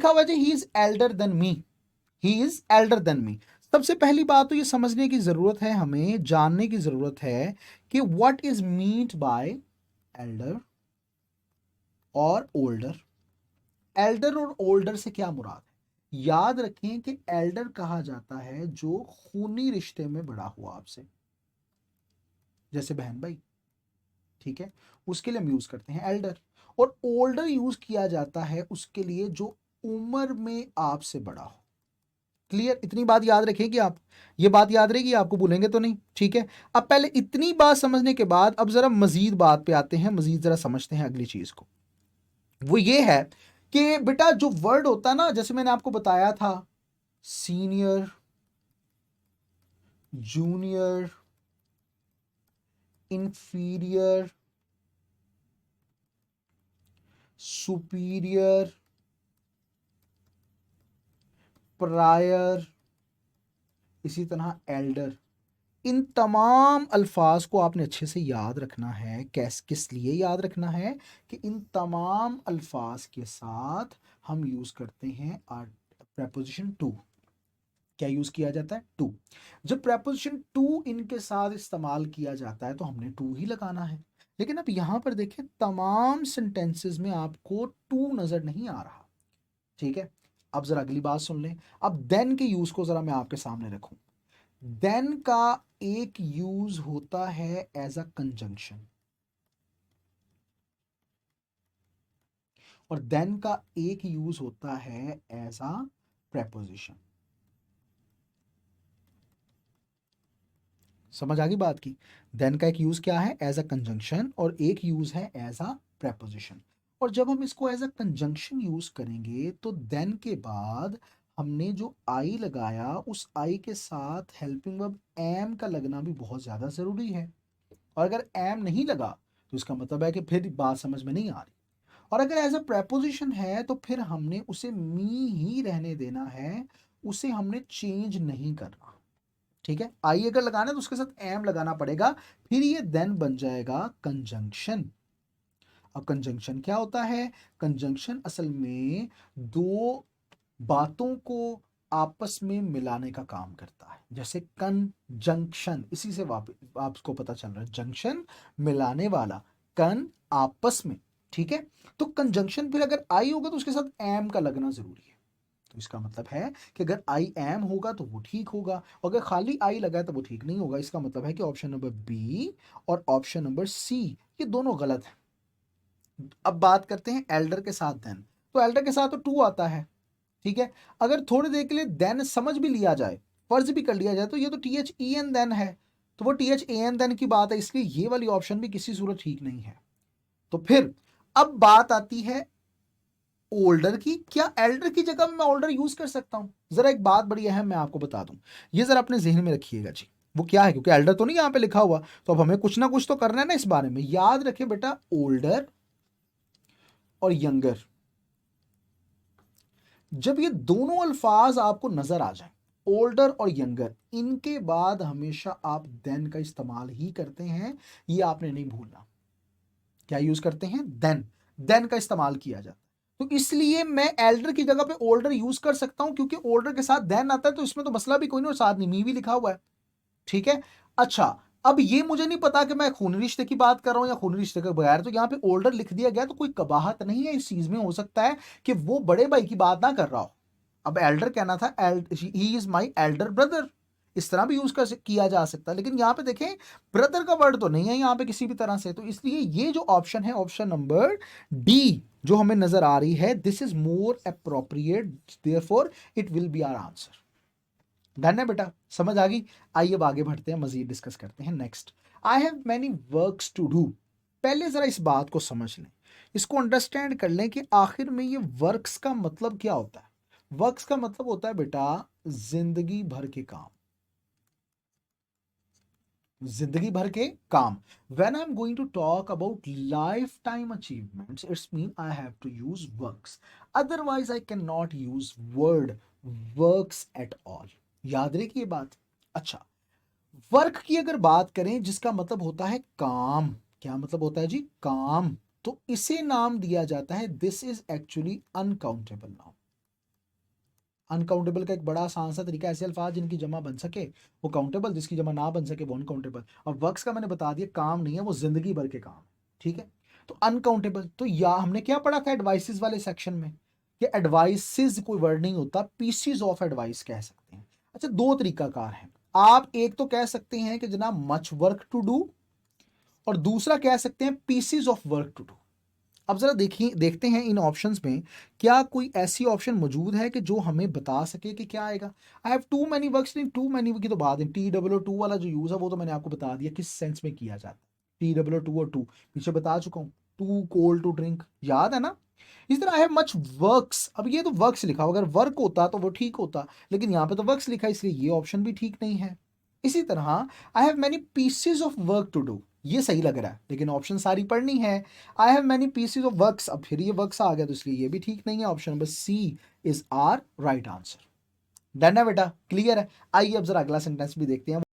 लिखा हुआ जी he is elder than me, he is elder than me. सबसे पहली बात तो ये समझने की जरूरत है, हमें जानने की जरूरत है कि what is meant by Elder और ओल्डर। एल्डर और ओल्डर से क्या मुराद है? याद रखें कि एल्डर कहा जाता है जो खूनी रिश्ते में बड़ा हुआ आपसे, जैसे बहन भाई, ठीक है, उसके लिए हम यूज करते हैं एल्डर। और ओल्डर यूज किया जाता है उसके लिए जो उम्र में आपसे बड़ा हो। क्लियर? इतनी बात याद रखेंगे आप, ये बात याद रहेगी आपको, भूलेंगे तो नहीं, ठीक है। अब पहले इतनी बात समझने के बाद अब जरा मजीद बात पे आते हैं, मजीद जरा समझते हैं अगली चीज को। वो ये है कि बेटा जो वर्ड होता है ना, जैसे मैंने आपको बताया था, senior, junior, inferior, superior, prior, इसी तरह एल्डर, इन तमाम अल्फाज को आपने अच्छे से याद रखना है। किस लिए याद रखना है? कि इन तमाम अल्फाज के साथ हम यूज करते हैं प्रेपोजिशन टू। क्या यूज किया जाता है? टू। जब प्रेपोजिशन टू इनके साथ इस्तेमाल किया जाता है तो हमने टू ही लगाना है। लेकिन अब यहां पर देखें, तमाम सेंटेंसेस में आपको टू नजर नहीं आ रहा, ठीक है। अब जरा अगली बात सुन लें। अब देन के यूज को जरा मैं आपके सामने रखूं। देन का एक यूज होता है एज अ कंजंक्शन, और देन का एक यूज होता है एज अ प्रेपोजिशन। समझ आ गई बात की? देन का एक यूज क्या है? एज अ कंजंक्शन, और एक यूज है एज अ प्रेपोजिशन। और जब हम इसको एज अ कंजंक्शन यूज करेंगे तो देन के बाद हमने जो आई लगाया, उस आई के साथ हेल्पिंग वर्ब एम का लगना भी बहुत ज्यादा जरूरी है। और अगर एम नहीं लगा तो इसका मतलब है कि फिर बात समझ में नहीं आ रही। और अगर एज अ प्रेपोजिशन है तो फिर हमने उसे मी ही रहने देना है, उसे हमने चेंज नहीं करना, ठीक है। आई अगर लगाना है तो उसके साथ एम लगाना पड़ेगा, फिर ये देन बन जाएगा कंजंक्शन। अब कंजंक्शन क्या होता है? कंजंक्शन असल में दो बातों को आपस में मिलाने का काम करता है, जैसे कंजंक्शन, इसी से वापस आपको पता चल रहा है, जंक्शन मिलाने वाला, कन आपस में, ठीक है। तो कंजंक्शन फिर अगर आई होगा तो उसके साथ एम का लगना जरूरी है। तो इसका मतलब है कि अगर आई एम होगा तो वो ठीक होगा, और अगर खाली आई लगा है तो वो ठीक नहीं होगा। इसका मतलब है कि ऑप्शन नंबर बी और ऑप्शन नंबर सी ये दोनों गलत है। अब बात करते हैं एल्डर के साथ देन। तो एल्डर के साथ तो टू आता है, ठीक है। अगर थोड़ी देर के लिए देन समझ भी लिया जाए, फर्ज भी कर लिया जाए, तो ये तो T H E N then है, तो वो T H A N than की बात है, इसलिए ये वाली ऑप्शन भी किसी सूरत ठीक नहीं है। तो फिर अब बात आती है ओल्डर की। क्या एल्डर की जगह मैं ओल्डर यूज कर सकता हूं? जरा एक बात बड़ी अहम मैं आपको बता दूं, ये जरा अपने जहन में रखिएगा जी। वो क्या है? क्योंकि एल्डर तो नहीं यहां पे लिखा हुआ, तो अब हमें कुछ ना कुछ तो करना है ना इस बारे में। याद रखें बेटा, ओल्डर और यंगर, जब ये दोनों अल्फाज आपको नजर आ जाए, ओल्डर और यंगर, इनके बाद हमेशा आप देन का इस्तेमाल ही करते हैं, ये आपने नहीं भूलना। क्या यूज करते हैं? देन। देन का इस्तेमाल किया जाता है। तो इसलिए मैं एल्डर की जगह पे ओल्डर यूज कर सकता हूं, क्योंकि ओल्डर के साथ देन आता है, तो इसमें तो मसला भी कोई नहीं, और साथ निमी भी लिखा हुआ है, ठीक है। अच्छा, अब ये मुझे नहीं पता कि मैं खूनी रिश्ते की बात कर रहा हूं या खूनी रिश्ते के बगैर, तो यहां पे ओल्डर लिख दिया गया तो कोई कबाहत नहीं है इस चीज में। हो सकता है कि वो बड़े भाई की बात ना कर रहा हो, अब एल्डर कहना था, he is my elder brother, इस तरह भी यूज कर किया जा सकता है। लेकिन यहां पे देखें, ब्रदर का वर्ड तो नहीं है यहां पे किसी भी तरह से, तो इसलिए ये जो ऑप्शन है, ऑप्शन नंबर डी जो हमें नजर आ रही है, this is more appropriate, therefore it will be our answer. Done है बेटा? समझ आ गई? आइए अब आगे बढ़ते हैं, मजीद डिस्कस करते हैं। Next, I have many works to do. पहले जरा इस बात को समझ लें, इसको अंडरस्टैंड कर लें कि आखिर में ये वर्क्स का मतलब क्या होता है। वर्क्स का मतलब होता है बेटा जिंदगी भर के काम, जिंदगी भर के काम। When I am going to talk about lifetime achievements, it's mean I have to use works, otherwise I can not use word works at all. याद रखिए बात। अच्छा, वर्क की अगर बात करें जिसका मतलब होता है काम, क्या मतलब होता है जी? काम। तो इसे नाम दिया जाता है, this is actually uncountable noun. Uncountable का एक बड़ा आसान सा तरीका, ऐसे अल्फाज जिनकी जमा बन सके वो काउंटेबल, जिसकी जमा ना बन सके वो अनकाउंटेबल। और वर्क्स का मैंने बता दिया काम नहीं है, वो जिंदगी भर के काम, ठीक है। तो अनकाउंटेबल, तो या हमने क्या पढ़ा था एडवाइसेस वाले सेक्शन में कि एडवाइसेस कोई वर्ड नहीं होता, पीसीज ऑफ एडवाइस कह सकते हैं। अच्छा, दो तरीकाकार हैं। आप एक तो कह सकते हैं कि जनाब मच वर्क टू डू, और दूसरा कह सकते हैं pieces of work to do. अब जरा देखिए, देखते हैं इन ऑप्शंस में क्या कोई ऐसी ऑप्शन मौजूद है कि जो हमें बता सके कि क्या आएगा। I have too many works, नहीं टू मैनी की तो बात है, टी डब्ल्यू टू वाला जो यूज है वो तो मैंने आपको बता दिया किस सेंस में किया जाता है। टी डब्ल्यू टू और टू पीछे बता चुका हूँ, टू कोल्ड टू ड्रिंक, याद है ना। इस तरह आई हैव मच वर्क्स, अब ये तो वर्क्स लिखा हो, अगर वर्क होता तो वो ठीक होता, लेकिन यहाँ पे तो वर्क्स लिखा है इसलिए ये ऑप्शन भी ठीक नहीं है। इसी तरह I have many pieces of work to do, ये सही लग रहा है लेकिन ऑप्शन सारी पढ़नी है। आई have many pieces of works, अब फिर ये वर्क्स आ गया तो इसलिए ये भी ठीक नहीं है। Option number C is our right answer. Done है बेटा, क्लियर है। आइए अब जरा अगला सेंटेंस भी देखते हैं।